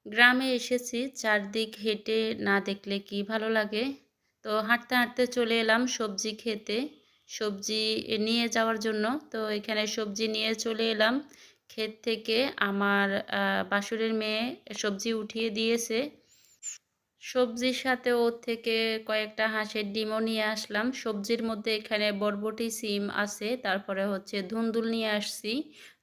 গ্রামে এসেছি, চারদিক হেঁটে না দেখলে কি ভালো লাগে। তো হাঁটতে, হাঁটতে চলে এলাম সবজি ক্ষেতে। সবজি নিয়ে যাওয়ার জন্য। তো এখানে সবজি নিয়ে চলে এলাম। ক্ষেত থেকে আমার বাশুরের মেয়ে সবজি উঠিয়ে দিয়েছে। সবজির সাথে ওর থেকে কয়েকটা হাঁসের ডিমও নিয়ে আসলাম। সবজির মধ্যে এখানে বরবটি, সিম আছে। তারপরে হচ্ছে ধুন্দুল নিয়ে আসছি,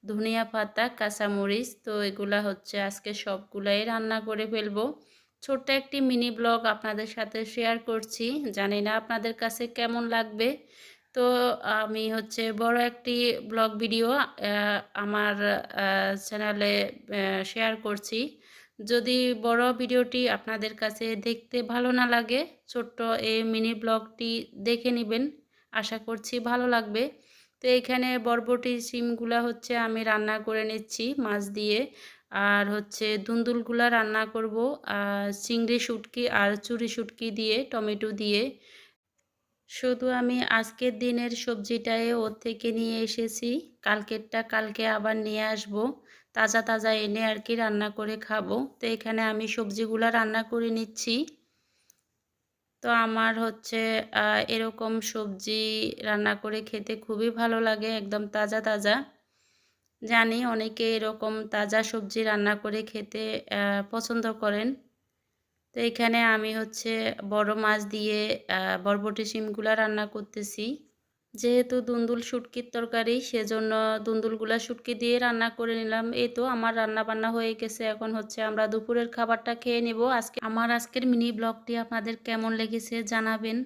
ধনিয়া পাতা, কাঁচামরিচ। তো এগুলা হচ্ছে আজকে সবগুলাই রান্না করে ফেলবো। ছোট্ট একটি মিনি ব্লগ আপনাদের সাথে শেয়ার করছি। জানি না আপনাদের কাছে কেমন লাগবে। তো আমি হচ্ছে বড় একটি ব্লগ ভিডিও আমার চ্যানেলে শেয়ার করছি। যদি বড় ভিডিওটি আপনাদের কাছে দেখতে ভালো না লাগে, ছোট্ট এই মিনি ব্লগটি দেখে নেবেন। আশা করছি ভালো লাগবে। তো এখানে বরবটি সিমগুলা হচ্ছে আমি রান্না করে নিচ্ছি মাছ দিয়ে। আর হচ্ছে ধুন্দুলগুলা রান্না করব চিংড়ি শুটকি আর চুরি শুটকি দিয়ে, টমেটো দিয়ে। শুধু আমি আজকের দিনের সবজিটাই ওর থেকে নিয়ে এসেছি। কালকেরটা কালকে আবার নিয়ে আসব। তাজা তাজা এনে আর কি রান্না করে খাবো। তো এখানে আমি সবজিগুলা রান্না করে নিচ্ছি। তো আমার হচ্ছে এরকম সবজি রান্না করে খেতে খুবই ভালো লাগে, একদম তাজা তাজা। জানি অনেকে এরকম তাজা সবজি রান্না করে খেতে পছন্দ করেন। তো এখানে আমি হচ্ছে বড় মাছ দিয়ে বরবটি শিমগুলা রান্না করতেছি। যেহেতু দুন্দুল শুটকির তরকারি, সেজন্য দুন্দুলগুলা শুটকি দিয়ে রান্না করে নিলাম। এই তো আমার রান্না বান্না হয়ে গেছে। এখন হচ্ছে আমরা দুপুরের খাবারটা খেয়ে নেব। আমার আজকের মিনি ব্লগটি আপনাদের কেমন লেগেছে জানাবেন।